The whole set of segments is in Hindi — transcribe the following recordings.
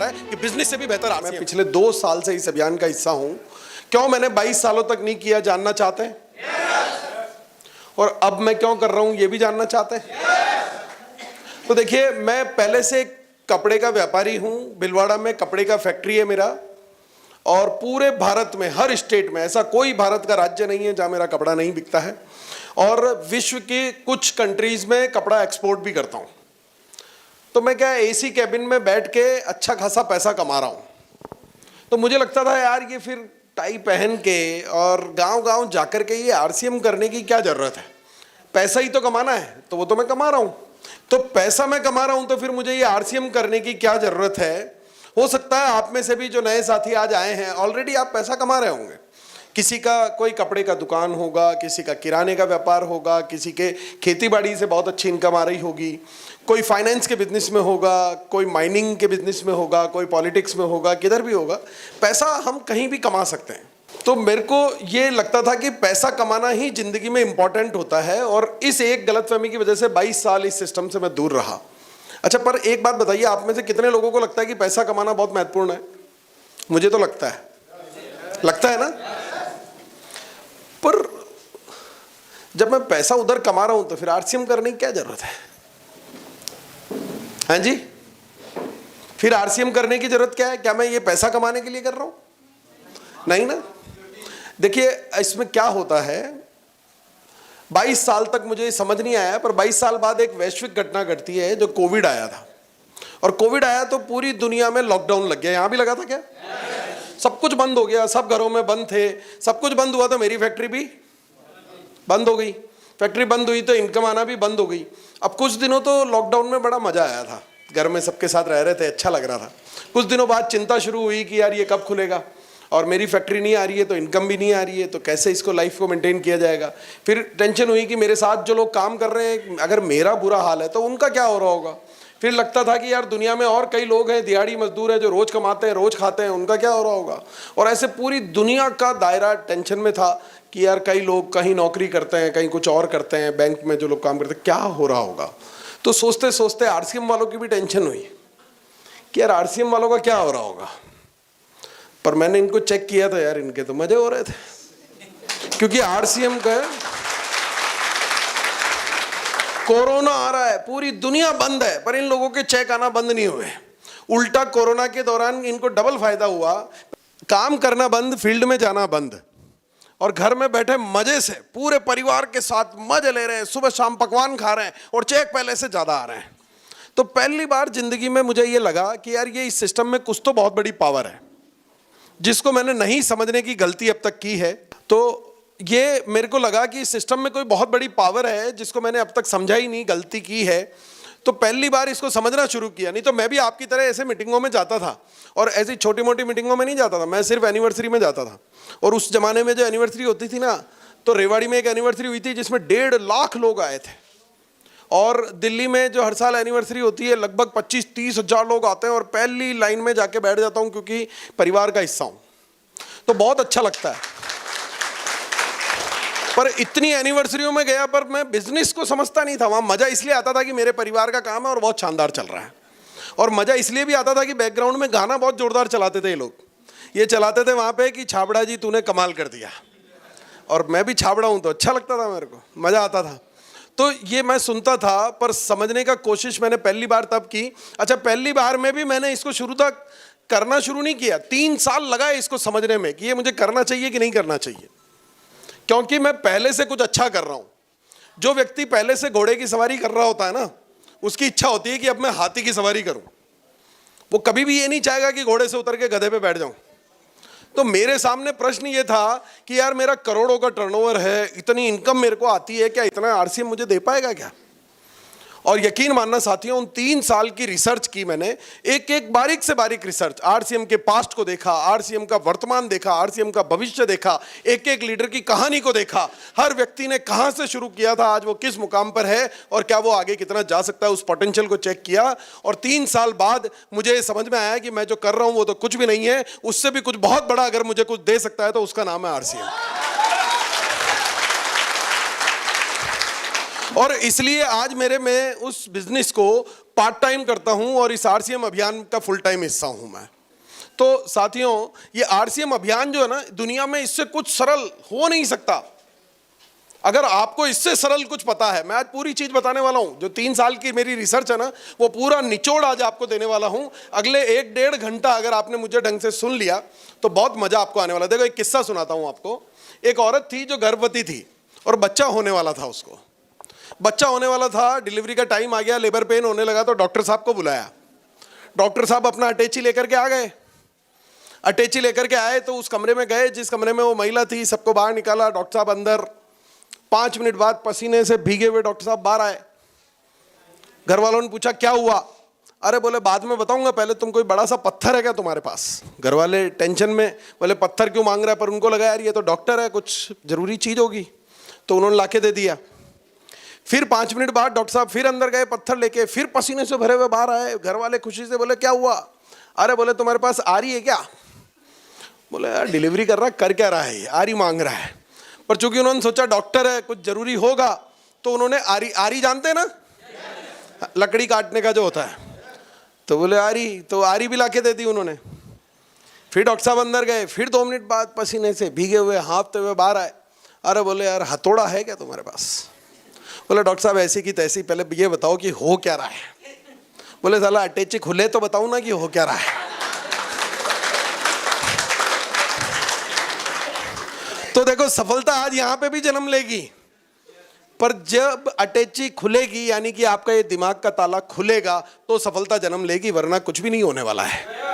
है कि बिजनेस से भी बेहतर आरसीएम। मैं पिछले 2 साल से इस अभियान का हिस्सा हूं। क्यों मैंने 22 सालों तक नहीं किया, जानना चाहते हैं? और अब मैं क्यों कर रहा हूं, ये भी जानना चाहते हैं? तो देखिए, मैं पहले से कपड़े का व्यापारी हूं। भिलवाड़ा में कपड़े का फैक्ट्री है मेरा, और पूरे भारत में हर स्टेट में ऐसा कोई भारत का राज्य नहीं है जहां मेरा कपड़ा नहीं बिकता है। और विश्व के कुछ कंट्रीज में कपड़ा एक्सपोर्ट भी करता हूं। तो मैं क्या एसी कैबिन में बैठ के अच्छा खासा पैसा कमा रहा हूं। तो मुझे लगता था यार, ये फिर टाई पहन के और गांव-गांव जाकर के ये आरसीएम करने की क्या जरूरत है? पैसा ही तो कमाना है, तो वो तो मैं कमा रहा हूं। तो पैसा मैं कमा रहा हूं, तो फिर मुझे ये आरसीएम करने की क्या जरूरत है? हो सकता है आप में से भी जो नए साथी आज आए हैं, ऑलरेडी आप पैसा कमा रहे होंगे। किसी का कोई कपड़े का दुकान होगा, किसी का किराने का व्यापार होगा, किसी के खेती बाड़ी से बहुत अच्छी इनकम आ रही होगी, कोई फाइनेंस के बिजनेस में होगा, कोई माइनिंग के बिजनेस में होगा, कोई पॉलिटिक्स में होगा, किधर भी होगा। पैसा हम कहीं भी कमा सकते हैं। तो मेरे को ये लगता था कि पैसा कमाना ही जिंदगी में इंपॉर्टेंट होता है, और इस एक गलतफहमी की वजह से 22 साल इस सिस्टम से मैं दूर रहा। अच्छा, पर एक बात बताइए, आप में से कितने लोगों को लगता है कि पैसा कमाना बहुत महत्वपूर्ण है? मुझे तो लगता है ना। पर जब मैं पैसा उधर कमा रहा हूं, तो फिर आरसीएम करने की क्या जरूरत है? हाँ जी, फिर आरसीएम करने की जरूरत क्या है? क्या मैं ये पैसा कमाने के लिए कर रहा हूं? नहीं ना। देखिए, इसमें क्या होता है, 22 साल तक मुझे समझ नहीं आया, पर 22 साल बाद एक वैश्विक घटना घटती है, जो कोविड आया था। और कोविड आया तो पूरी दुनिया में लॉकडाउन लग गया। यहां भी लगा था क्या? सब कुछ बंद हो गया, सब घरों में बंद थे, सब कुछ बंद हुआ, तो मेरी फैक्ट्री भी बंद हो गई। फैक्ट्री बंद हुई तो इनकम आना भी बंद हो गई। अब कुछ दिनों तो लॉकडाउन में बड़ा मजा आया था, घर में सबके साथ रह रहे थे, अच्छा लग रहा था। कुछ दिनों बाद चिंता शुरू हुई कि यार ये कब खुलेगा, और मेरी फैक्ट्री नहीं आ रही है तो इनकम भी नहीं आ रही है, तो कैसे इसको लाइफ को मेंटेन किया जाएगा। फिर टेंशन हुई कि मेरे साथ जो लोग काम कर रहे हैं, अगर मेरा बुरा हाल है तो उनका क्या हो रहा होगा। फिर लगता था कि यार दुनिया में और कई लोग हैं, दिहाड़ी मजदूर हैं, जो रोज कमाते हैं, रोज खाते हैं, उनका क्या हो रहा होगा। और ऐसे पूरी दुनिया का दायरा टेंशन में था कि यार कई लोग कहीं नौकरी करते हैं, कहीं कुछ और करते हैं, बैंक में जो लोग काम करते हैं, क्या हो रहा होगा। तो सोचते सोचते आरसीएम वालों की भी टेंशन हुई कि यार आरसीएम वालों का क्या हो रहा होगा। पर मैंने इनको चेक किया था, यार इनके तो मजे हो रहे थे, क्योंकि आरसीएम का कोरोना आ रहा है, पूरी दुनिया बंद है, पर इन लोगों के चेक आना बंद नहीं हुए। उल्टा कोरोना के दौरान इनको डबल फायदा हुआ, काम करना बंद, फील्ड में जाना बंद, और घर में बैठे मजे से पूरे परिवार के साथ मजे ले रहे हैं, सुबह शाम पकवान खा रहे हैं, और चेक पहले से ज्यादा आ रहे हैं। तो पहली बार जिंदगी में मुझे ये लगा कि यार ये इस सिस्टम में कुछ तो बहुत बड़ी पावर है, जिसको मैंने नहीं समझने की गलती अब तक की है। तो ये मेरे को लगा कि इस सिस्टम में कोई बहुत बड़ी पावर है, जिसको मैंने अब तक समझा ही नहीं, गलती की है। तो पहली बार इसको समझना शुरू किया। नहीं तो मैं भी आपकी तरह ऐसे मीटिंगों में जाता था, और ऐसी छोटी मोटी मीटिंगों में नहीं जाता था, मैं सिर्फ एनिवर्सरी में जाता था। और उस जमाने में जो एनिवर्सरी होती थी ना, तो रेवाड़ी में एक एनिवर्सरी हुई थी जिसमें 1.5 लाख लोग आए थे। और दिल्ली में जो हर साल एनिवर्सरी होती है, लगभग 25-30 हजार लोग आते हैं, और पहली लाइन में जाके बैठ जाता हूँ, क्योंकि परिवार का हिस्सा हूँ, तो बहुत अच्छा लगता है। पर इतनी एनिवर्सरियों में गया, पर मैं बिजनेस को समझता नहीं था। वहां मजा इसलिए आता था कि मेरे परिवार का काम है और बहुत शानदार चल रहा है, और मजा इसलिए भी आता था कि बैकग्राउंड में गाना बहुत जोरदार चलाते थे ये लोग। ये चलाते थे वहां पे कि छाबड़ा जी तूने कमाल कर दिया, और मैं भी छाबड़ा हूं तो अच्छा लगता था, मेरे को मजा आता था। तो ये मैं सुनता था, पर समझने का कोशिश मैंने पहली बार तब की। अच्छा, पहली बार में भी मैंने इसको शुरू तक करना शुरू नहीं किया। 3 साल लगा इसको समझने में कि ये मुझे करना चाहिए कि नहीं करना चाहिए, क्योंकि मैं पहले से कुछ अच्छा कर रहा हूं। जो व्यक्ति पहले से घोड़े की सवारी कर रहा होता है ना, उसकी इच्छा होती है कि अब मैं हाथी की सवारी करूं। वो कभी भी ये नहीं चाहेगा कि घोड़े से उतर के गधे पे बैठ जाऊं। तो मेरे सामने प्रश्न ये था कि यार मेरा करोड़ों का टर्नओवर है, इतनी इनकम मेरे को आती है, क्या इतना आरसीएम मुझे दे पाएगा क्या? और यकीन मानना साथियों, उन 3 साल की रिसर्च की मैंने, एक एक बारीक से बारीक रिसर्च। आरसीएम के पास्ट को देखा, आरसीएम का वर्तमान देखा, आरसीएम का भविष्य देखा, एक एक लीडर की कहानी को देखा, हर व्यक्ति ने कहां से शुरू किया था, आज वो किस मुकाम पर है, और क्या वो आगे कितना जा सकता है, उस पोटेंशियल को चेक किया। और 3 साल बाद मुझे समझ में आया कि मैं जो कर रहा हूं वो तो कुछ भी नहीं है, उससे भी कुछ बहुत बड़ा अगर मुझे कुछ दे सकता है तो उसका नाम है आरसीएम। और इसलिए आज मैं उस बिजनेस को पार्ट टाइम करता हूं और इस आरसीएम अभियान का फुल टाइम हिस्सा हूं मैं। तो साथियों, ये आरसीएम अभियान जो है ना, दुनिया में इससे कुछ सरल हो नहीं सकता। अगर आपको इससे सरल कुछ पता है, मैं आज पूरी चीज बताने वाला हूं। जो 3 साल की मेरी रिसर्च है ना, वो पूरा निचोड़ आज आपको देने वाला हूं। अगले 1-1.5 घंटा अगर आपने मुझे ढंग से सुन लिया तो बहुत मजा आपको आने वाला। देखो, एक किस्सा सुनाता हूं आपको। एक औरत थी जो गर्भवती थी और बच्चा होने वाला था। उसको बच्चा होने वाला था, डिलीवरी का टाइम आ गया, लेबर पेन होने लगा, तो डॉक्टर साहब को बुलाया। डॉक्टर साहब अपना अटैची लेकर के आ गए। अटैची लेकर के आए तो उस कमरे में गए जिस कमरे में वो महिला थी, सबको बाहर निकाला। डॉक्टर साहब अंदर। 5 मिनट बाद पसीने से भीगे हुए डॉक्टर साहब बाहर आए। घर वालों ने पूछा क्या हुआ? अरे बोले बाद में बताऊंगा, पहले तुम कोई बड़ा सा पत्थर है क्या तुम्हारे पास? घर वाले टेंशन में बोले पत्थर क्यों मांग रहा है, पर उनको लगा यार ये तो डॉक्टर है, कुछ जरूरी चीज होगी, तो उन्होंने लाके दे दिया। फिर 5 मिनट बाद डॉक्टर साहब फिर अंदर गए पत्थर लेके, फिर पसीने से भरे हुए बाहर आए। घर वाले खुशी से बोले क्या हुआ? अरे बोले तुम्हारे पास आरी है क्या? बोले यार डिलीवरी कर रहा, कर क्या रहा है, आरी मांग रहा है। पर चूंकि उन्होंने सोचा डॉक्टर है, कुछ जरूरी होगा, तो उन्होंने आरी जानते हैं ना, लकड़ी काटने का जो होता है, तो बोले आरी, तो आरी भी लाके दे दी उन्होंने। फिर डॉक्टर साहब अंदर गए, फिर 2 मिनट बाद पसीने से भीगे हुए हाँफते हुए बाहर आए। अरे बोले यार हथौड़ा है क्या तुम्हारे पास? बोले डॉक्टर साहब ऐसी की तैसी, पहले ये बताओ कि हो क्या रहा है। बोले साला अटैची खुले तो बताऊं ना कि हो क्या रहा है। तो देखो, सफलता आज यहां पे भी जन्म लेगी, पर जब अटैची खुलेगी, यानी कि आपका ये दिमाग का ताला खुलेगा, तो सफलता जन्म लेगी, वरना कुछ भी नहीं होने वाला है।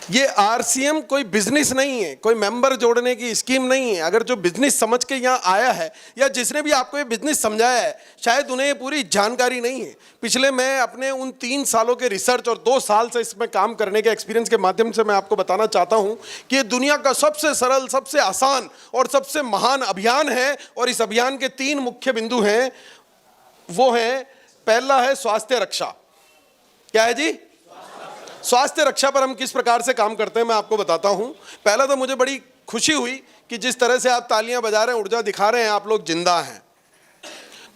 ये आरसीएम कोई बिजनेस नहीं है, कोई मेंबर जोड़ने की स्कीम नहीं है। अगर जो बिजनेस समझ के यहाँ आया है, या जिसने भी आपको ये बिजनेस समझाया है, शायद उन्हें ये पूरी जानकारी नहीं है। पिछले मैं अपने उन 3 सालों के रिसर्च और 2 साल से इसमें काम करने के एक्सपीरियंस के माध्यम से मैं आपको बताना चाहता हूँ कि ये दुनिया का सबसे सरल, सबसे आसान और सबसे महान अभियान है। और इस अभियान के 3 मुख्य बिंदु हैं। वो है, पहला है स्वास्थ्य रक्षा। क्या है जी? स्वास्थ्य रक्षा पर हम किस प्रकार से काम करते हैं मैं आपको बताता हूं। पहला तो मुझे बड़ी खुशी हुई कि जिस तरह से आप तालियां बजा रहे हैं, ऊर्जा दिखा रहे हैं, आप लोग जिंदा हैं।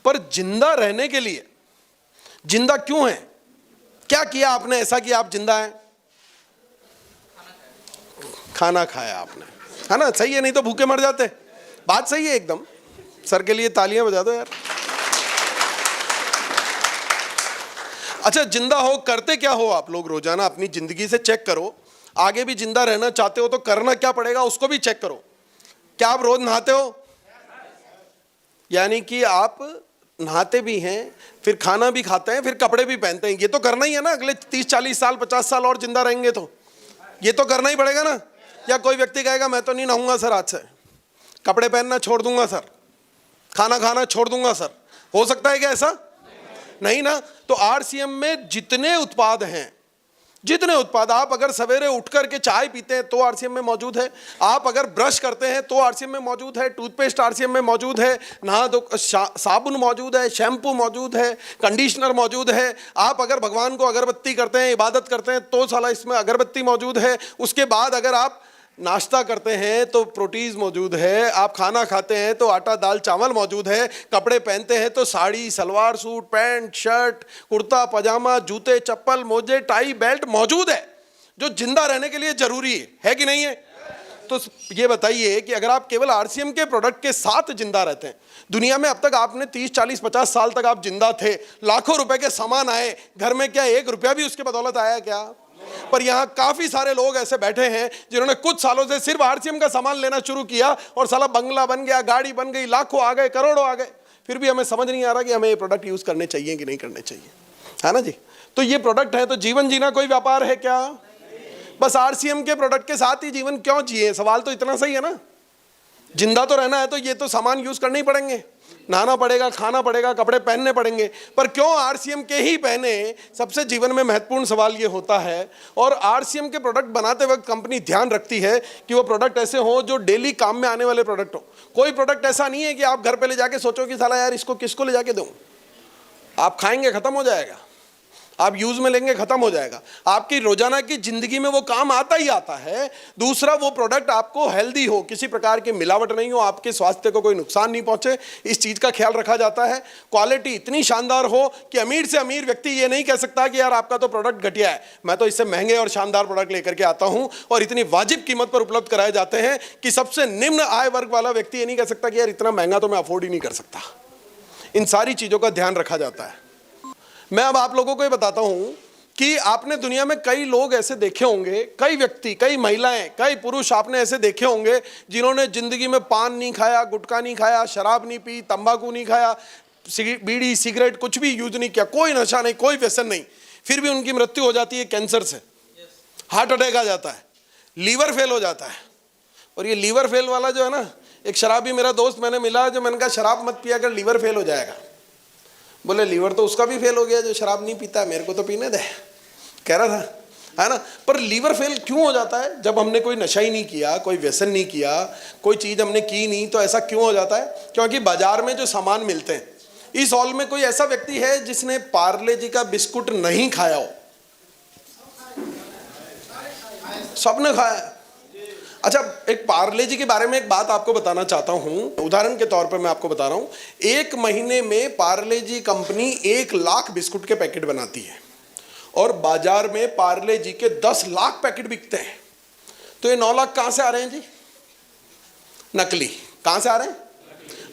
पर जिंदा रहने के लिए, जिंदा क्यों हैं? क्या किया आपने ऐसा कि आप जिंदा हैं? खाना खाया आपने, है ना? सही है, नहीं तो भूखे मर जाते। बात सही है एकदम। सर के लिए तालियां बजा दो यार। अच्छा, जिंदा हो, करते क्या हो आप लोग रोजाना? अपनी जिंदगी से चेक करो। आगे भी जिंदा रहना चाहते हो तो करना क्या पड़ेगा उसको भी चेक करो। क्या आप रोज नहाते हो? यानी कि आप नहाते भी हैं, फिर खाना भी खाते हैं, फिर कपड़े भी पहनते हैं। ये तो करना ही है ना। अगले 30-40 साल 50 साल और जिंदा रहेंगे तो ये तो करना ही पड़ेगा ना। या कोई व्यक्ति कहेगा मैं तो नहीं नहाऊंगा सर, आज से कपड़े पहनना छोड़ दूंगा सर, खाना खाना छोड़ दूंगा सर, हो सकता है क्या ऐसा? नहीं ना। तो आरसीएम में जितने उत्पाद हैं, जितने उत्पाद, आप अगर सवेरे उठ करके चाय पीते हैं तो आरसीएम में मौजूद है। आप अगर ब्रश करते हैं तो आरसीएम में मौजूद है। टूथपेस्ट आरसीएम में मौजूद है। नहा दो साबुन मौजूद है, शैम्पू मौजूद है, कंडीशनर मौजूद है। आप अगर भगवान को अगरबत्ती करते हैं, इबादत करते हैं, तो साला इसमें अगरबत्ती मौजूद है। उसके बाद अगर आप नाश्ता करते हैं तो प्रोटीन मौजूद है। आप खाना खाते हैं तो आटा दाल चावल मौजूद है। कपड़े पहनते हैं तो sari salwar suit pant shirt kurta pajama जूते चप्पल मोजे टाई बेल्ट मौजूद है, जो जिंदा रहने के लिए जरूरी है कि नहीं है? तो ये बताइए कि अगर आप केवल आरसीएम के प्रोडक्ट के साथ जिंदा रहते हैं, दुनिया में अब तक आपने 30 40 50 साल तक आप जिंदा थे, लाखों रुपए के सामान आए घर में, क्या 1 रुपया भी उसके बदौलत आया क्या? पर यहाँ काफी सारे लोग ऐसे बैठे हैं जिन्होंने कुछ सालों से सिर्फ आरसीएम का सामान लेना शुरू किया और साला बंगला बन गया, गाड़ी बन गई, लाखों आ गए, करोड़ों आ गए, फिर भी हमें समझ नहीं आ रहा कि हमें ये प्रोडक्ट यूज करने चाहिए कि नहीं करने चाहिए, है ना जी? तो ये प्रोडक्ट है, तो जीवन जीना कोई व्यापार है क्या? बस आरसीएम के प्रोडक्ट के साथ ही जीवन क्यों जिए? सवाल तो इतना सही है ना। जिंदा तो रहना है तो ये तो सामान यूज करने ही पड़ेंगे, नहाना पड़ेगा, खाना पड़ेगा, कपड़े पहनने पड़ेंगे। पर क्यों आरसीएम के ही पहने? सबसे जीवन में महत्वपूर्ण सवाल ये होता है। और आरसीएम के प्रोडक्ट बनाते वक्त कंपनी ध्यान रखती है कि वो प्रोडक्ट ऐसे हो जो डेली काम में आने वाले प्रोडक्ट हो। कोई प्रोडक्ट ऐसा नहीं है कि आप घर पे ले जाके सोचो कि साला यार इसको किसको ले जाके दूं, आप खाएंगे खत्म हो जाएगा। आप यूज में लेंगे खत्म हो जाएगा। आपकी रोजाना की जिंदगी में वो काम आता ही आता है। दूसरा, वो प्रोडक्ट आपको हेल्दी हो, किसी प्रकार की मिलावट नहीं हो, आपके स्वास्थ्य को कोई नुकसान नहीं पहुंचे, इस चीज का ख्याल रखा जाता है। क्वालिटी इतनी शानदार हो कि अमीर से अमीर व्यक्ति ये नहीं कह सकता कि यार आपका तो प्रोडक्ट घटिया है, मैं तो इससे महंगे और शानदार प्रोडक्ट लेकर के आता हूं और इतनी वाजिब कीमत पर उपलब्ध कराए जाते हैं कि सबसे निम्न आय वर्ग वाला व्यक्ति ये नहीं कह सकता कि यार इतना महंगा तो मैं अफोर्ड ही नहीं कर सकता। इन सारी चीजों का ध्यान रखा जाता है। मैं अब आप लोगों को ये बताता हूं कि आपने दुनिया में कई लोग ऐसे देखे होंगे, कई व्यक्ति, कई महिलाएं, कई पुरुष आपने ऐसे देखे होंगे जिन्होंने जिंदगी में पान नहीं खाया, गुटखा नहीं खाया, शराब नहीं पी, तंबाकू नहीं खाया, बीड़ी सिगरेट कुछ भी यूज नहीं किया, कोई नशा नहीं, कोई व्यसन नहीं, फिर भी उनकी मृत्यु हो जाती है कैंसर से, हार्ट अटैक आ जाता है, लीवर फेल हो जाता है। और ये लीवर फेल वाला जो है ना, एक शराबी मेरा दोस्त मैंने मिला, जो मैंने कहा शराब मत पिया कर लीवर फेल हो जाएगा। बोले लीवर तो उसका भी फेल हो गया जो शराब नहीं पीता, मेरे को तो पीने दे, कह रहा था, है ना। पर लीवर फेल क्यों हो जाता है? जब हमने कोई नशा ही नहीं किया, कोई व्यसन नहीं किया, कोई चीज़ हमने की नहीं, तो ऐसा क्यों हो जाता है? क्योंकि बाजार में जो सामान मिलते हैं, इस हॉल में कोई ऐसा व्यक्ति है जिसने पार्ले जी का बिस्कुट नहीं खाया हो? सबने खाया है। अच्छा, एक पार्ले जी के बारे में एक बात आपको बताना चाहता हूं, उदाहरण के तौर पर मैं आपको बता रहा हूं। एक महीने में पार्ले जी कंपनी 1 लाख बिस्कुट के पैकेट बनाती है और बाजार में पार्ले जी के 10 लाख पैकेट बिकते हैं। तो ये 9 लाख कहां से आ रहे हैं जी? नकली। कहां से आ रहे हैं?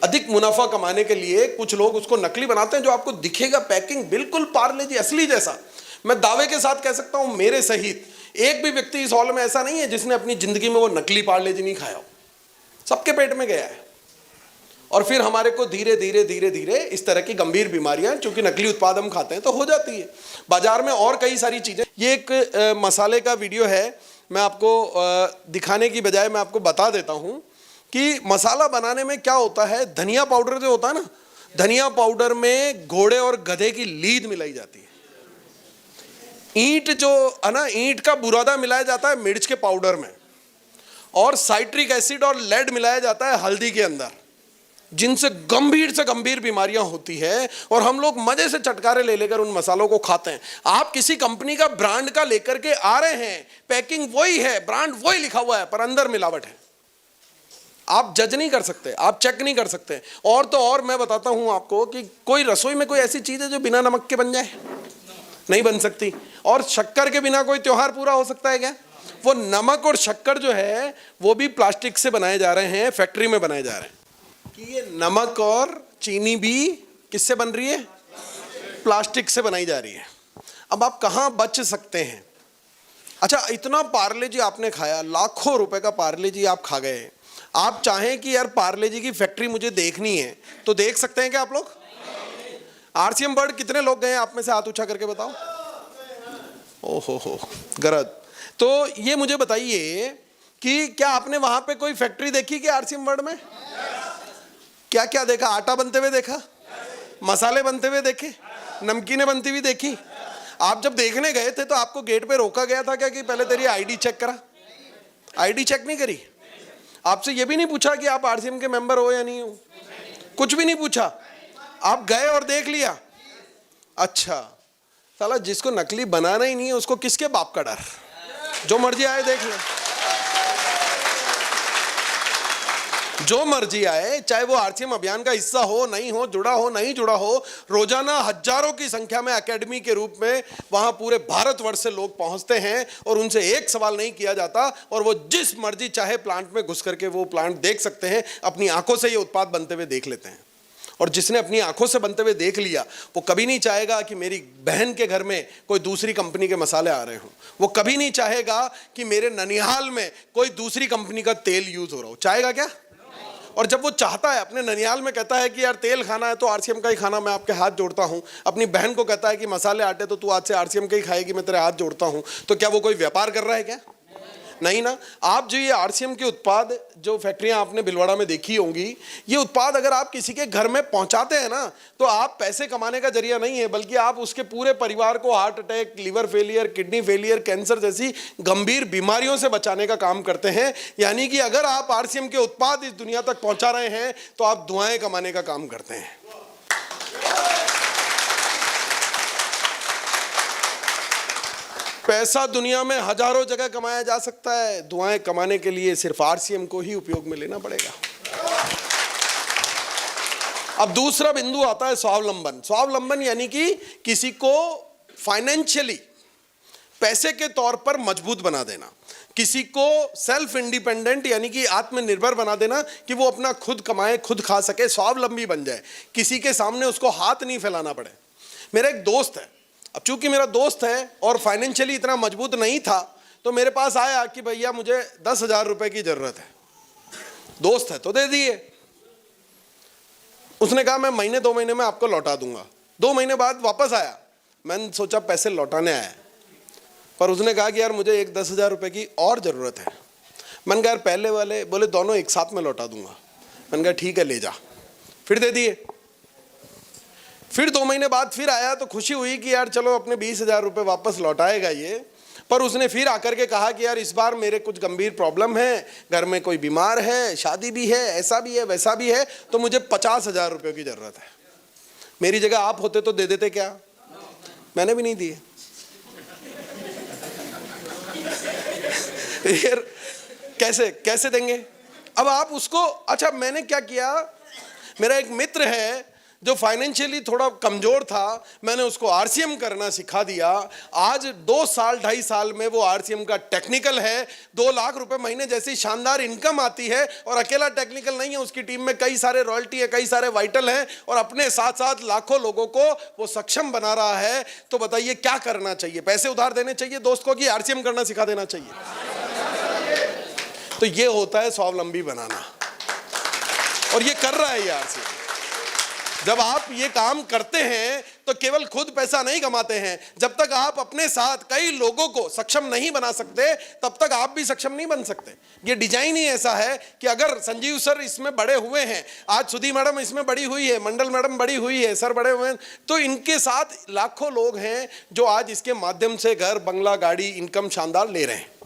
अधिक मुनाफा कमाने के लिए कुछ लोग उसको नकली बनाते हैं, जो आपको दिखेगा पैकिंग बिल्कुल पार्ले जी असली जैसा। मैं दावे के साथ कह सकता हूं, मेरे सहित एक भी व्यक्ति इस हॉल में ऐसा नहीं है जिसने अपनी जिंदगी में वो नकली पार्ले जी नहीं खाया हो। सबके पेट में गया है। और फिर हमारे को धीरे धीरे धीरे धीरे इस तरह की गंभीर बीमारियां, चूंकि नकली उत्पाद हम खाते हैं, तो हो जाती है। बाजार में और कई सारी चीजें। ये एक मसाले का वीडियो है, मैं आपको दिखाने की बजाय मैं आपको बता देता हूं कि मसाला बनाने में क्या होता है। धनिया पाउडर जो होता है ना, धनिया पाउडर में घोड़े और गधे की लीद मिलाई जाती है। ईंट जो है ना, ईंट का बुरादा मिलाया जाता है मिर्च के पाउडर में, और साइट्रिक एसिड और लेड मिलाया जाता है हल्दी के अंदर, जिनसे गंभीर बीमारियां होती है। और हम लोग मजे से चटकारे ले लेकर उन मसालों को खाते हैं। आप किसी कंपनी का ब्रांड का लेकर के आ रहे हैं, पैकिंग वही है, ब्रांड वही लिखा हुआ है, पर अंदर मिलावट है। आप जज नहीं कर सकते, आप चेक नहीं कर सकते। और तो और मैं बताता हूं आपको कि कोई रसोई में कोई ऐसी चीज है जो बिना नमक के बन जाए? नहीं बन सकती। और शक्कर के बिना कोई त्योहार पूरा हो सकता है क्या? वो नमक और शक्कर जो है वो भी प्लास्टिक से बनाए जा रहे हैं, फैक्ट्री में बनाए जा रहे हैं। कि ये नमक और चीनी भी किससे बन रही है? प्लास्टिक से बनाई जा रही है। अब आप कहां बच सकते हैं? अच्छा, इतना पार्ले जी आपने खाया, लाखों रुपए का पार्ले जी आप खा गए। आप चाहें कि यार पार्ले जी की फैक्ट्री मुझे देखनी है, तो देख सकते हैं क्या आप लोग? आरसीएम वर्ल्ड कितने लोग गए आप में से? हाथ ऊंचा करके बताओ। ओहो गरज। तो ये मुझे बताइए कि क्या आपने वहां पे कोई फैक्ट्री देखी कि आरसीएम वर्ल्ड में? क्या क्या देखा? आटा बनते हुए देखा, मसाले बनते हुए देखे, नमकीनें बनती हुई देखी। आप जब देखने गए थे तो आपको गेट पे रोका गया था क्या कि पहले तेरी आईडी चेक करा? आईडी चेक नहीं करी? आपसे ये भी नहीं पूछा कि आप आरसीएम के मेंबर हो या नहीं हो? कुछ भी नहीं पूछा, आप गए और देख लिया। अच्छा, साला जिसको नकली बनाना ही नहीं है उसको किसके बाप का डर? जो मर्जी आए देख ले, जो मर्जी आए, चाहे वो आरसीएम अभियान का हिस्सा हो, नहीं हो, जुड़ा हो, नहीं जुड़ा हो। रोजाना हजारों की संख्या में एकेडमी के रूप में वहां पूरे भारतवर्ष से लोग पहुंचते हैं और उनसे एक सवाल नहीं किया जाता, और वो जिस मर्जी चाहे प्लांट में घुस करके वो प्लांट देख सकते हैं, अपनी आंखों से ये उत्पाद बनते हुए देख लेते हैं। और जिसने अपनी आंखों से बनते हुए देख लिया, वो कभी नहीं चाहेगा कि मेरी बहन के घर में कोई दूसरी कंपनी के मसाले आ रहे हों। वो कभी नहीं चाहेगा कि मेरे ननिहाल में कोई दूसरी कंपनी का तेल यूज हो रहा हो। चाहेगा क्या? और जब वो चाहता है, अपने ननिहाल में कहता है कि यार तेल खाना है तो आरसीएम का ही खाना, मैं आपके हाथ जोड़ता हूं। अपनी बहन को कहता है कि मसाले आटे तो तू आज से आरसीएम का ही खाएगी, मैं तेरे हाथ जोड़ता हूं। तो क्या वो कोई व्यापार कर रहा है क्या? नहीं ना। आप जो ये आरसीएम के उत्पाद, जो फैक्ट्रियां आपने भिलवाड़ा में देखी होंगी, ये उत्पाद अगर आप किसी के घर में पहुंचाते हैं ना, तो आप पैसे कमाने का जरिया नहीं है, बल्कि आप उसके पूरे परिवार को heart attack, liver failure, kidney failure, cancer जैसी गंभीर बीमारियों से बचाने का काम करते हैं। यानी कि अगर आप आरसीएम के उत्पाद इस दुनिया तक पहुंचा रहे हैं तो आप दुआएं कमाने का काम करते हैं। पैसा दुनिया में हजारों जगह कमाया जा सकता है, दुआएं कमाने के लिए सिर्फ आरसीएम को ही उपयोग में लेना पड़ेगा। अब दूसरा बिंदु आता है स्वावलंबन। स्वावलंबन यानी कि किसी को फाइनेंशियली, पैसे के तौर पर मजबूत बना देना, किसी को सेल्फ इंडिपेंडेंट यानी कि आत्मनिर्भर बना देना कि वो अपना खुद कमाए, खुद खा सके, स्वावलंबी बन जाए, किसी के सामने उसको हाथ नहीं फैलाना पड़े। मेरा एक दोस्त है, अब चूंकि मेरा दोस्त है और फाइनेंशियली इतना मजबूत नहीं था, तो मेरे पास आया कि भैया मुझे 10,000 रुपए की जरूरत है। दोस्त है तो दे दिए। उसने कहा मैं महीने 2 महीने में आपको लौटा दूंगा। 2 महीने बाद वापस आया, मैंने सोचा पैसे लौटाने आया, पर उसने कहा कि यार मुझे एक 10,000 रुपए की और ज़रूरत है। मैंने कहा यार पहले वाले बोले दोनों एक साथ में लौटा दूंगा। मैंने कहा ठीक है ले जा, फिर दे दिए। फिर 2 महीने बाद फिर आया तो खुशी हुई कि यार चलो अपने 20,000 रुपये वापस लौटाएगा ये। पर उसने फिर आकर के कहा कि यार इस बार मेरे कुछ गंभीर प्रॉब्लम है, घर में कोई बीमार है, शादी भी है, ऐसा भी है वैसा भी है, तो मुझे 50,000 रुपये की ज़रूरत है। मेरी जगह आप होते तो दे देते क्या? मैंने भी नहीं दिए। यार कैसे देंगे? अब आप उसको, अच्छा मैंने क्या किया, मेरा एक मित्र है जो फाइनेंशियली थोड़ा कमजोर था, मैंने उसको आरसीएम करना सिखा दिया। आज 2 साल 2.5 साल में वो आरसीएम का टेक्निकल है, 2 लाख रुपए महीने जैसी शानदार इनकम आती है। और अकेला टेक्निकल नहीं है, उसकी टीम में कई सारे रॉयल्टी है, कई सारे वाइटल हैं, और अपने साथ साथ लाखों लोगों को वो सक्षम बना रहा है। तो बताइए क्या करना चाहिए? पैसे उधार देने चाहिए दोस्त को कि आरसीएम करना सिखा देना चाहिए? तो ये होता है स्वावलंबी बनाना, और ये कर रहा है ये आरसीएम। जब आप ये काम करते हैं तो केवल खुद पैसा नहीं कमाते हैं, जब तक आप अपने साथ कई लोगों को सक्षम नहीं बना सकते तब तक आप भी सक्षम नहीं बन सकते। ये डिजाइन ही ऐसा है कि अगर संजीव सर इसमें बड़े हुए हैं, आज सुधी मैडम इसमें बड़ी हुई है, मंडल मैडम बड़ी हुई है, सर बड़े हुए हैं, तो इनके साथ लाखों लोग हैं जो आज इसके माध्यम से घर, बंगला, गाड़ी, इनकम शानदार ले रहे हैं।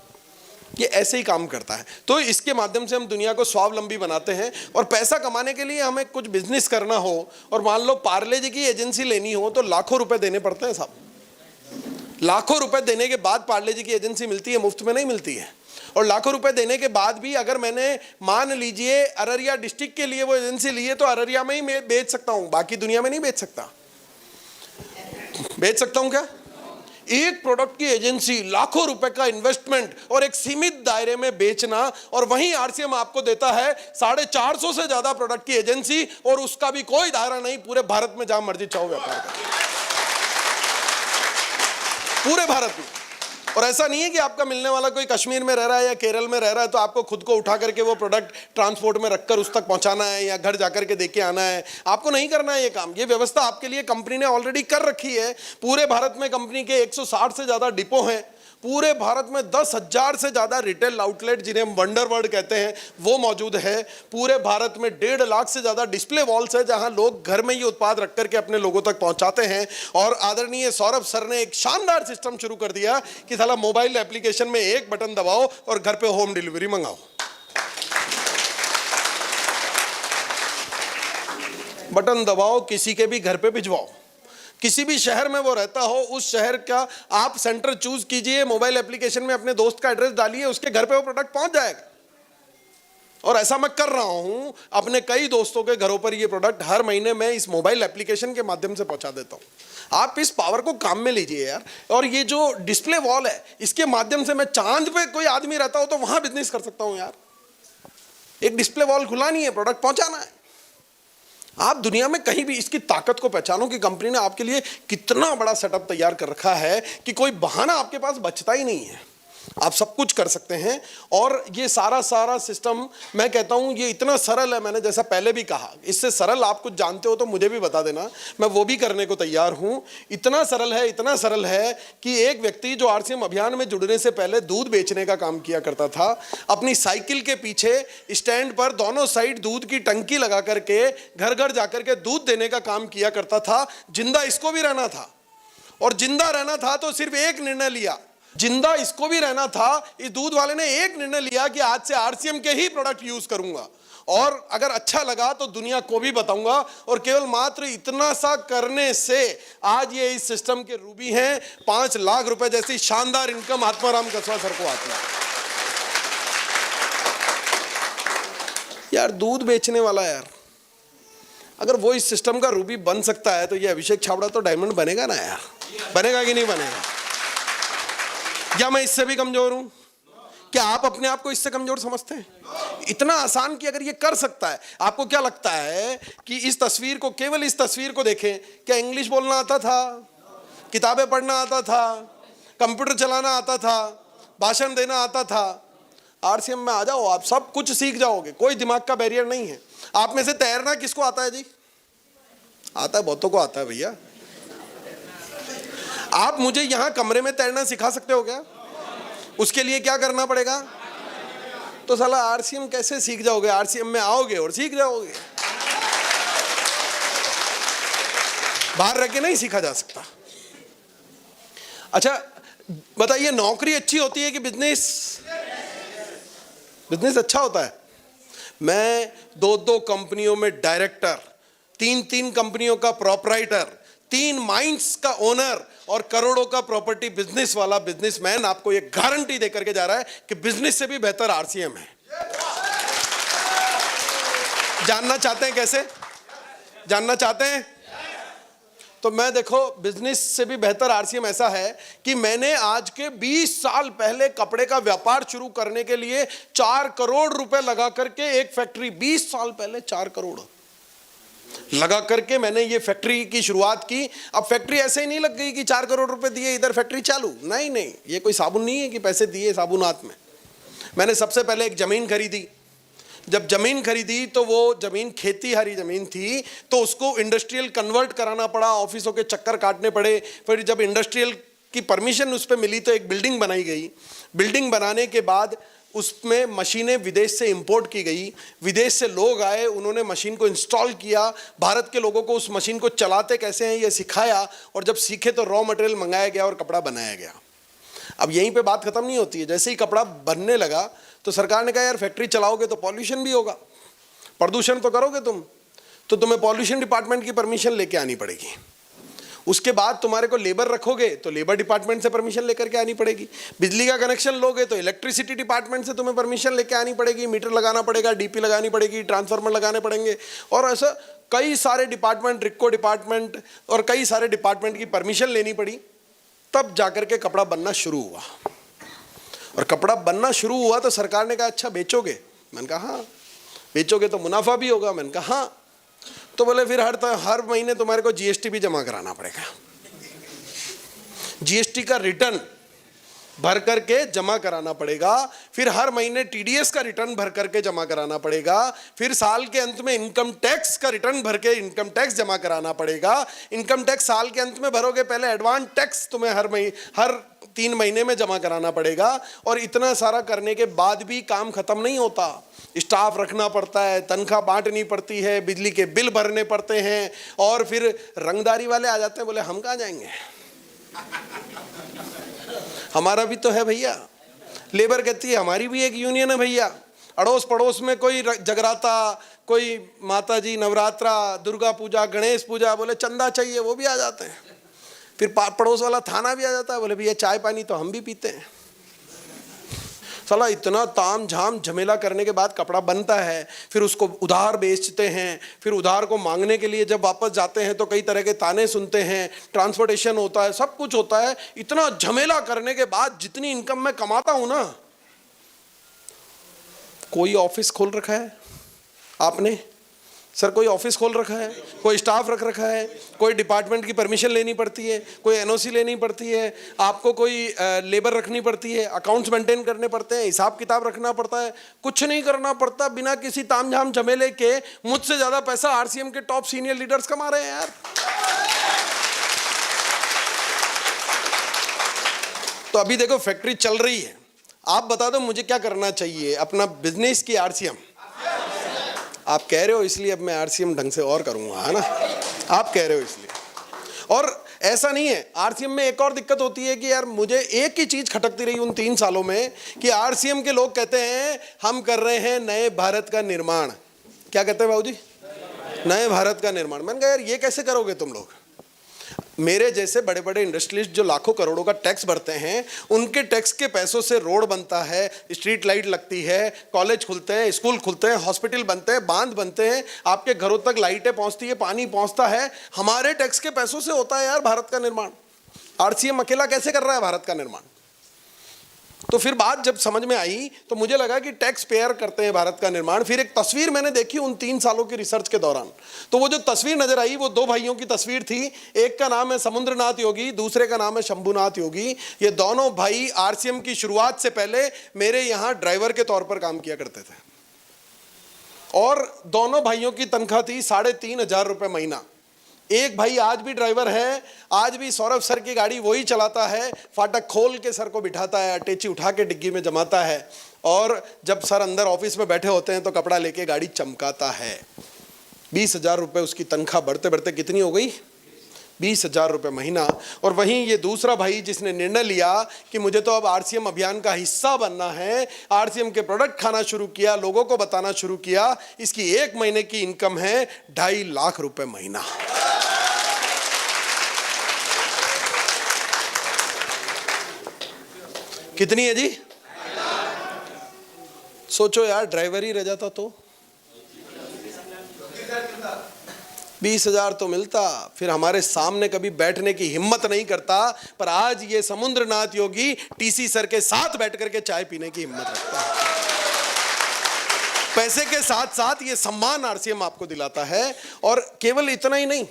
ये ऐसे ही काम करता है। तो इसके माध्यम से हम दुनिया को स्वावलंबी बनाते हैं। और पैसा कमाने के लिए हमें कुछ बिजनेस करना हो और मान लो पार्ले जी की एजेंसी लेनी हो तो लाखों रुपए देने पड़ते हैं साहब। लाखों रुपए देने के बाद पार्ले जी की एजेंसी मिलती है, मुफ्त में नहीं मिलती है। और लाखों रुपए देने के बाद भी अगर मैंने मान लीजिए अररिया डिस्ट्रिक्ट के लिए वो एजेंसी ली है तो अररिया में ही मैं बेच सकता हूं, बाकी दुनिया में नहीं बेच सकता। बेच सकता हूं क्या? एक प्रोडक्ट की एजेंसी, लाखों रुपए का इन्वेस्टमेंट और एक सीमित दायरे में बेचना, और वहीं आरसीएम आपको देता है 450 से ज्यादा प्रोडक्ट की एजेंसी, और उसका भी कोई दायरा नहीं, पूरे भारत में जहां मर्जी चाहो व्यापार करो, पूरे भारत में। और ऐसा नहीं है कि आपका मिलने वाला कोई कश्मीर में रह रहा है या केरल में रह रहा है तो आपको खुद को उठा करके वो प्रोडक्ट ट्रांसपोर्ट में रखकर उस तक पहुंचाना है या घर जाकर के देके आना है। आपको नहीं करना है ये काम, ये व्यवस्था आपके लिए कंपनी ने ऑलरेडी कर रखी है। पूरे भारत में कंपनी के 160 से ज्यादा डिपो हैं, पूरे भारत में 10,000 से ज्यादा रिटेल आउटलेट जिन्हें हम वंडर वर्ल्ड कहते हैं वो मौजूद है। पूरे भारत में 1.5 लाख से ज्यादा डिस्प्ले वॉल्स है जहां लोग घर में ये उत्पाद रख करके अपने लोगों तक पहुंचाते हैं। और आदरणीय सौरभ सर ने एक शानदार सिस्टम शुरू कर दिया कि साला मोबाइल एप्लीकेशन में एक बटन दबाओ और घर पे होम डिलीवरी मंगाओ। बटन दबाओ, किसी के भी घर पे भिजवाओ, किसी भी शहर में वो रहता हो उस शहर का आप सेंटर चूज कीजिए, मोबाइल एप्लीकेशन में अपने दोस्त का एड्रेस डालिए, उसके घर पे वो प्रोडक्ट पहुंच जाएगा। और ऐसा मैं कर रहा हूं, अपने कई दोस्तों के घरों पर ये प्रोडक्ट हर महीने मैं इस मोबाइल एप्लीकेशन के माध्यम से पहुंचा देता हूं। आप इस पावर को काम में लीजिए यार। और ये जो डिस्प्ले वॉल है इसके माध्यम से मैं चांद पे कोई आदमी रहता हो तो वहां बिजनेस कर सकता हूं यार। एक डिस्प्ले वॉल खुलानी है, प्रोडक्ट पहुंचाना है। आप दुनिया में कहीं भी इसकी ताकत को पहचानो कि कंपनी ने आपके लिए कितना बड़ा सेटअप तैयार कर रखा है कि कोई बहाना आपके पास बचता ही नहीं है, आप सब कुछ कर सकते हैं। और ये सारा सिस्टम मैं कहता हूं ये इतना सरल है, मैंने जैसा पहले भी कहा, इससे सरल आप कुछ जानते हो तो मुझे भी बता देना, मैं वो भी करने को तैयार हूं। इतना सरल है कि एक व्यक्ति जो आरसीएम अभियान में जुड़ने से पहले दूध बेचने का काम किया करता था, अपनी साइकिल के पीछे स्टैंड पर दोनों साइड दूध की टंकी लगा करके घर घर जाकर के दूध देने का काम किया करता था। जिंदा इसको भी रहना था, और जिंदा रहना था तो सिर्फ एक निर्णय लिया, जिंदा इसको भी रहना था। इस दूध वाले ने एक निर्णय लिया कि आज से आरसीएम के ही प्रोडक्ट यूज करूंगा, और अगर अच्छा लगा तो दुनिया को भी बताऊंगा। और केवल मात्र इतना सा करने से आज ये इस सिस्टम के रूबी हैं। 5 लाख रुपए जैसी शानदार इनकम आत्माराम कसवा सर को आती है। यार दूध बेचने वाला यार, अगर वो इस सिस्टम का रूबी बन सकता है तो ये अभिषेक छाबड़ा तो डायमंड बनेगा ना यार। बनेगा कि नहीं बनेगा? क्या मैं इससे भी कमजोर हूं? क्या आप अपने आप को इससे कमजोर समझते हैं? इतना आसान कि अगर ये कर सकता है, आपको क्या लगता है कि इस तस्वीर को, केवल इस तस्वीर को देखें, क्या इंग्लिश बोलना आता था, किताबें पढ़ना आता था, कंप्यूटर चलाना आता था, भाषण देना आता था? आरसीएम में आ जाओ, आप सब कुछ सीख जाओगे, कोई दिमाग का बैरियर नहीं है। आप में से तैरना किसको आता है जी? आता है, बहुतों को आता है भैया। आप मुझे यहां कमरे में तैरना सिखा सकते हो क्या? उसके लिए क्या करना पड़ेगा? तो साला आरसीएम कैसे सीख जाओगे? आरसीएम में आओगे और सीख जाओगे, बाहर रह के नहीं सीखा जा सकता। अच्छा बताइए, नौकरी अच्छी होती है कि बिजनेस? बिजनेस अच्छा होता है। मैं 2 कंपनियों में डायरेक्टर, 3 कंपनियों का प्रोपराइटर, 3 माइंस का ओनर और करोड़ों का प्रॉपर्टी बिजनेस वाला बिजनेसमैन आपको ये गारंटी देकर के जा रहा है कि बिजनेस से भी बेहतर आरसीएम है। जानना चाहते हैं कैसे? जानना चाहते हैं? तो मैं देखो, बिजनेस से भी बेहतर आरसीएम ऐसा है कि मैंने आज के 20 साल पहले कपड़े का व्यापार शुरू करने के लिए 4 करोड़ रुपए लगा करके एक फैक्ट्री, 20 साल पहले 4 करोड़ लगा करके मैंने ये फैक्ट्री की शुरुआत की। अब फैक्ट्री ऐसे ही नहीं लग गई कि 4 करोड़ रुपए दिए इधर फैक्ट्री चालू, नहीं नहीं, ये कोई साबुन नहीं है कि पैसे दिए साबुनात में। मैंने सबसे पहले एक जमीन खरीदी। जब जमीन खरीदी तो वो जमीन खेती हरी जमीन थी, तो उसको इंडस्ट्रियल कन्वर्ट कराना पड़ा, ऑफिसों के चक्कर काटने पड़े। फिर जब इंडस्ट्रियल की परमिशन उस पर मिली तो एक बिल्डिंग बनाई गई। बिल्डिंग बनाने के बाद उसमें मशीनें विदेश से इंपोर्ट की गई, विदेश से लोग आए, उन्होंने मशीन को इंस्टॉल किया, भारत के लोगों को उस मशीन को चलाते कैसे हैं ये सिखाया, और जब सीखे तो रॉ मटेरियल मंगाया गया और कपड़ा बनाया गया। अब यहीं पे बात खत्म नहीं होती है। जैसे ही कपड़ा बनने लगा तो सरकार ने कहा यार फैक्ट्री चलाओगे तो पॉल्यूशन भी होगा, प्रदूषण तो करोगे तुम, तो तुम्हें पॉल्यूशन डिपार्टमेंट की परमिशन लेके आनी पड़ेगी। उसके बाद तुम्हारे को लेबर रखोगे तो लेबर डिपार्टमेंट से परमिशन लेकर के आनी पड़ेगी। बिजली का कनेक्शन लोगे तो इलेक्ट्रिसिटी डिपार्टमेंट से तुम्हें परमिशन लेके आनी पड़ेगी। मीटर लगाना पड़ेगा, डीपी लगानी पड़ेगी, ट्रांसफार्मर लगाने पड़ेंगे, और ऐसा कई सारे डिपार्टमेंट, रिक्को डिपार्टमेंट और कई सारे डिपार्टमेंट की परमिशन लेनी पड़ी। तब जाकर के कपड़ा बनना शुरू हुआ। और कपड़ा बनना शुरू हुआ तो सरकार ने कहा अच्छा बेचोगे? मैंने कहा हाँ। बेचोगे तो मुनाफा भी होगा? मैंने कहा हाँ। तो बोले फिर हर महीने तुम्हारे को जीएसटी भी जमा कराना पड़ेगा। जीएसटी का रिटर्न भर करके जमा कराना पड़ेगा, फिर हर महीने टीडीएस का रिटर्न भर करके जमा कराना पड़ेगा, फिर साल के अंत में इनकम टैक्स का रिटर्न भर के इनकम टैक्स जमा कराना पड़ेगा। इनकम टैक्स साल के अंत में भरोगे, पहले एडवांस टैक्स तुम्हें हर 3 महीने में जमा कराना पड़ेगा। और इतना सारा करने के बाद भी काम खत्म नहीं होता। स्टाफ रखना पड़ता है, तनख्वाह बांटनी पड़ती है, बिजली के बिल भरने पड़ते हैं, और फिर रंगदारी वाले आ जाते हैं, बोले हम कहाँ जाएंगे, हमारा भी तो है भैया। लेबर कहती है हमारी भी एक यूनियन है भैया। अड़ोस पड़ोस में कोई जगराता, कोई माता जी नवरात्रा, दुर्गा पूजा, गणेश पूजा, बोले चंदा चाहिए, वो भी आ जाते हैं। फिर पड़ोस वाला थाना भी आ जाता है, बोले भैया चाय पानी तो हम भी पीते हैं। साला इतना ताम झाम झमेला करने के बाद कपड़ा बनता है, फिर उसको उधार बेचते हैं, फिर उधार को मांगने के लिए जब वापस जाते हैं तो कई तरह के ताने सुनते हैं, ट्रांसपोर्टेशन होता है, सब कुछ होता है। इतना झमेला करने के बाद जितनी इनकम मैं कमाता हूं ना, कोई ऑफिस खोल रखा है आपने? सर कोई ऑफिस खोल रखा है, कोई स्टाफ रख रखा है, कोई डिपार्टमेंट की परमिशन लेनी पड़ती है, कोई एनओसी लेनी पड़ती है, आपको कोई लेबर रखनी पड़ती है, अकाउंट्स मेंटेन करने पड़ते हैं, हिसाब किताब रखना पड़ता है। कुछ नहीं करना पड़ता, बिना किसी तामझाम झमेले के मुझसे ज्यादा पैसा आरसीएम के टॉप सीनियर लीडर्स कमा रहे हैं यार। तो अभी देखो फैक्ट्री चल रही है, आप बता दो मुझे क्या करना चाहिए अपना बिजनेस की आरसीएम? आप कह रहे हो इसलिए अब मैं आरसीएम ढंग से और करूंगा, है ना? आप कह रहे हो इसलिए। और ऐसा नहीं है, आरसीएम में एक और दिक्कत होती है कि यार मुझे एक ही चीज खटकती रही उन 3 सालों में कि आरसीएम के लोग कहते हैं हम कर रहे हैं नए भारत का निर्माण। क्या कहते हैं बाबूजी? नए भारत का निर्माण। मैंने कहा यार ये कैसे करोगे तुम लोग? मेरे जैसे बड़े बड़े इंडस्ट्रियलिस्ट जो लाखों करोड़ों का टैक्स भरते हैं, उनके टैक्स के पैसों से रोड बनता है, स्ट्रीट लाइट लगती है, कॉलेज खुलते हैं, स्कूल खुलते हैं, हॉस्पिटल बनते हैं, बांध बनते हैं, आपके घरों तक लाइटें पहुंचती है, पानी पहुंचता है, हमारे टैक्स के पैसों से होता है यार भारत का निर्माण। आरसीएम अकेला कैसे कर रहा है भारत का निर्माण? तो फिर बात जब समझ में आई तो मुझे लगा कि टैक्स पेयर करते हैं भारत का निर्माण। फिर एक तस्वीर मैंने देखी उन 3 सालों की रिसर्च के दौरान, तो वो जो तस्वीर नजर आई वो 2 भाइयों की तस्वीर थी। एक का नाम है समुद्रनाथ योगी, दूसरे का नाम है शंभुनाथ योगी। ये दोनों भाई आरसीएम की शुरुआत से पहले मेरे यहाँ ड्राइवर के तौर पर काम किया करते थे और दोनों भाइयों की तनख्वाह थी 3,500 रुपये महीना। एक भाई आज भी ड्राइवर है, आज भी सौरभ सर की गाड़ी वही चलाता है, फाटक खोल के सर को बिठाता है, अटैची उठा के डिग्गी में जमाता है और जब सर अंदर ऑफिस में बैठे होते हैं तो कपड़ा लेके गाड़ी चमकाता है। 20,000 रुपये उसकी तनख्वाह बढ़ते बढ़ते कितनी हो गई? 20,000 रुपये महीना। और वहीं ये दूसरा भाई जिसने निर्णय लिया कि मुझे तो अब आरसीएम अभियान का हिस्सा बनना है, आरसीएम के प्रोडक्ट खाना शुरू किया, लोगों को बताना शुरू किया, इसकी 1 महीने की इनकम है 2.5 लाख रुपए महीना। कितनी है जी? सोचो यार, ड्राइवर ही रह जाता तो 20,000 तो मिलता, फिर हमारे सामने कभी बैठने की हिम्मत नहीं करता। पर आज ये समुद्रनाथ योगी टीसी सर के साथ बैठ करके चाय पीने की हिम्मत रखता है। पैसे के साथ साथ ये सम्मान आरसीएम आपको दिलाता है। और केवल इतना ही नहीं,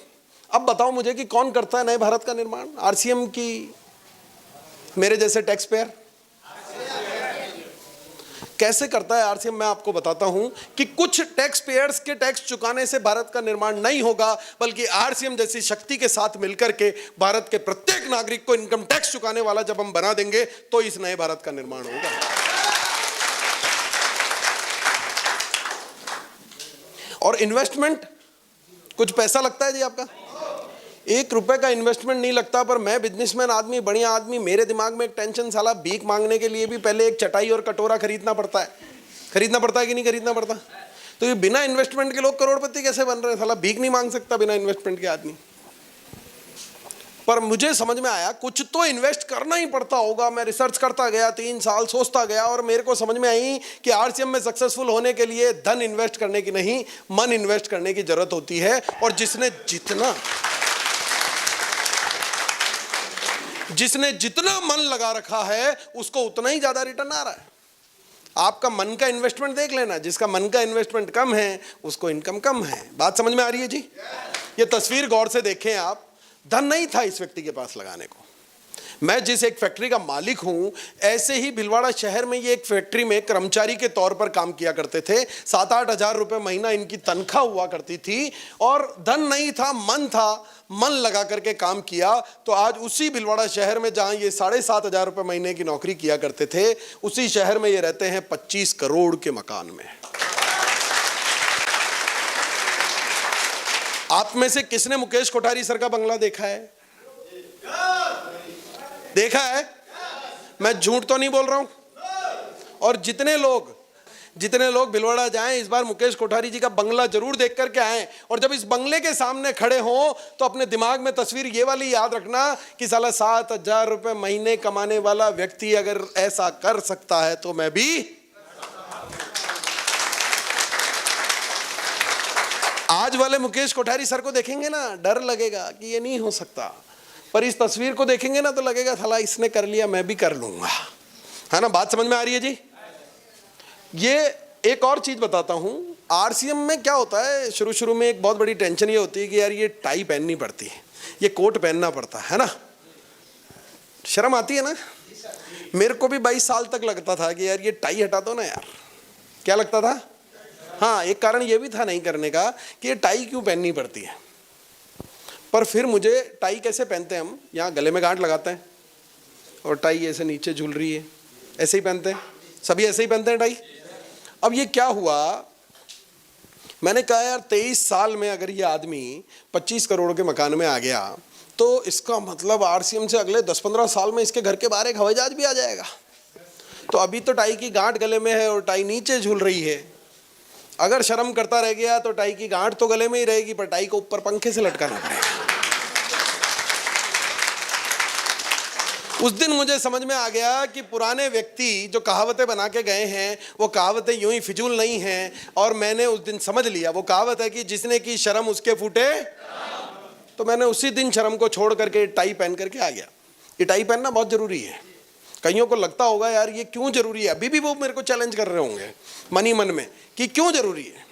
अब बताओ मुझे कि कौन करता है नए भारत का निर्माण? आरसीएम की मेरे जैसे टैक्स पेयर कैसे करता है आरसीएम? मैं आपको बताता हूं कि कुछ टैक्स पेयर्स के टैक्स चुकाने से भारत का निर्माण नहीं होगा, बल्कि आरसीएम जैसी शक्ति के साथ मिलकर के भारत के प्रत्येक नागरिक को इनकम टैक्स चुकाने वाला जब हम बना देंगे तो इस नए भारत का निर्माण होगा। और इन्वेस्टमेंट कुछ पैसा लगता है जी आपका? 1 रुपए का इन्वेस्टमेंट नहीं लगता। पर मैं बिजनेसमैन आदमी, बढ़िया आदमी, मेरे दिमाग में एक टेंशन, साला भीख मांगने के लिए भी पहले एक चटाई और कटोरा खरीदना पड़ता है। खरीदना पड़ता है कि नहीं खरीदना पड़ता? तो ये बिना इन्वेस्टमेंट के लोग करोड़पति कैसे बन रहे हैं? साला भीख नहीं मांग सकता बिना इन्वेस्टमेंट के आदमी। पर मुझे समझ में आया कुछ तो इन्वेस्ट करना ही पड़ता होगा। मैं रिसर्च करता गया, 3 साल सोचता गया और मेरे को समझ में आई कि आरसीएम में सक्सेसफुल होने के लिए धन इन्वेस्ट करने की नहीं, मन इन्वेस्ट करने की जरूरत होती है। और जिसने जितना मन लगा रखा है उसको उतना ही ज्यादा रिटर्न आ रहा है। आपका मन का इन्वेस्टमेंट देख लेना, जिसका मन का इन्वेस्टमेंट कम है उसको इनकम कम है। बात समझ में आ रही है जी? ये तस्वीर गौर से देखें आप। धन नहीं था इस व्यक्ति के पास लगाने को। मैं जिस एक फैक्ट्री का मालिक हूं, ऐसे ही भीलवाड़ा शहर में ये एक फैक्ट्री में कर्मचारी के तौर पर काम किया करते थे। 7-8 हजार रुपए महीना इनकी तनख्वाह हुआ करती थी और धन नहीं था, मन था। मन लगा करके काम किया तो आज उसी भीलवाड़ा शहर में जहां ये 7.5 हजार रुपए महीने की नौकरी किया करते थे, उसी शहर में ये रहते हैं 25 करोड़ के मकान में। आप में से किसने मुकेश कोठारी सर का बंगला देखा है? देखा है? मैं झूठ तो नहीं बोल रहा हूं। और जितने लोग भीलवाड़ा जाएं, इस बार मुकेश कोठारी जी का बंगला जरूर देख करके आएं। और जब इस बंगले के सामने खड़े हों तो अपने दिमाग में तस्वीर ये वाली याद रखना कि साला 7,000 रुपए महीने कमाने वाला व्यक्ति अगर ऐसा कर सकता है तो मैं भी। आज वाले मुकेश कोठारी सर को देखेंगे ना, डर लगेगा कि ये नहीं हो सकता। पर इस तस्वीर को देखेंगे ना तो लगेगा साला इसने कर लिया, मैं भी कर लूंगा। है ना? बात समझ में आ रही है जी? ये एक और चीज बताता हूं, आरसीएम में क्या होता है, शुरू में एक बहुत बड़ी टेंशन ये होती है कि यार ये टाई पहननी पड़ती है, ये कोट पहनना पड़ता है ना? शर्म आती है ना? मेरे को भी 22 साल तक लगता था कि यार ये टाई हटा दो ना यार। क्या लगता था? हाँ, एक कारण ये भी था नहीं करने का कि ये टाई क्यों पहननी पड़ती है। पर फिर मुझे टाई कैसे पहनते हैं हम, यहाँ गले में गांठ लगाते हैं और टाई ऐसे नीचे झूल रही है, ऐसे ही पहनते हैं, सभी ऐसे ही पहनते हैं टाई। अब ये क्या हुआ, मैंने कहा यार 23 साल में अगर ये आदमी 25 करोड़ के मकान में आ गया तो इसका मतलब आरसीएम से अगले 10-15 साल में इसके घर के बाहर एक हवाई जहाज भी आ जाएगा। तो अभी तो टाई की गांठ गले में है और टाई नीचे झूल रही है। अगर शर्म करता रह गया तो टाई की गांठ तो गले में ही रहेगी, पर टाई को ऊपर पंखे से लटकाना पड़ेगा। उस दिन मुझे समझ में आ गया कि पुराने व्यक्ति जो कहावतें बना के गए हैं वो कहावतें यूं ही फिजूल नहीं हैं। और मैंने उस दिन समझ लिया, वो कहावत है कि जिसने की शर्म उसके फूटे। तो मैंने उसी दिन शर्म को छोड़ करके टाई पहन करके आ गया। ये टाई पहनना बहुत जरूरी है। कईयों को लगता होगा यार ये क्यों जरूरी है, अभी भी वो मेरे को चैलेंज कर रहे होंगे मन ही मन में कि क्यों जरूरी है।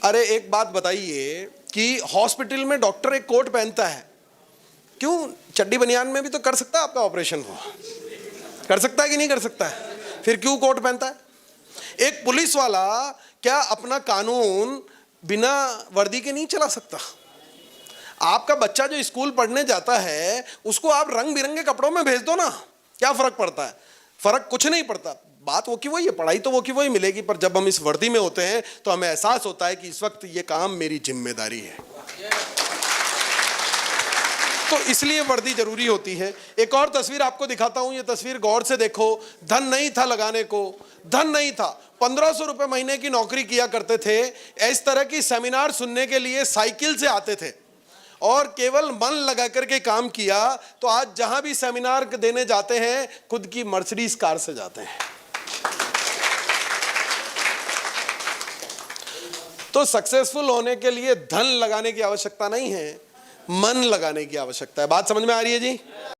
अरे एक बात बताइए कि हॉस्पिटल में डॉक्टर एक कोट पहनता है, क्यों? चड्डी बनियान में भी तो कर सकता है आपका ऑपरेशन, हो कर सकता है कि नहीं कर सकता है, फिर क्यों कोट पहनता है? एक पुलिस वाला क्या अपना कानून बिना वर्दी के नहीं चला सकता? आपका बच्चा जो स्कूल पढ़ने जाता है उसको आप रंग बिरंगे कपड़ों में भेज दो ना, क्या फर्क पड़ता है? फर्क कुछ नहीं पड़ता। बात वो की वही है, पढ़ाई तो वो की वही मिलेगी, पर जब हम इस वर्दी में होते हैं तो हमें एहसास होता है कि इस वक्त ये काम मेरी जिम्मेदारी है। तो इसलिए वर्दी जरूरी होती है। एक और तस्वीर आपको दिखाता हूं, ये तस्वीर गौर से देखो। धन नहीं था लगाने को, धन नहीं था। 1500 रुपए महीने की नौकरी किया करते थे। इस तरह की सेमिनार सुनने के लिए साइकिल से आते थे और केवल मन लगा करके काम किया। तो आज जहां भी सेमिनार देने जाते हैं खुद की मर्सिडीज कार से जाते हैं। तो सक्सेसफुल होने के लिए धन लगाने की आवश्यकता नहीं है, मन लगाने की आवश्यकता है। बात समझ में आ रही है जी?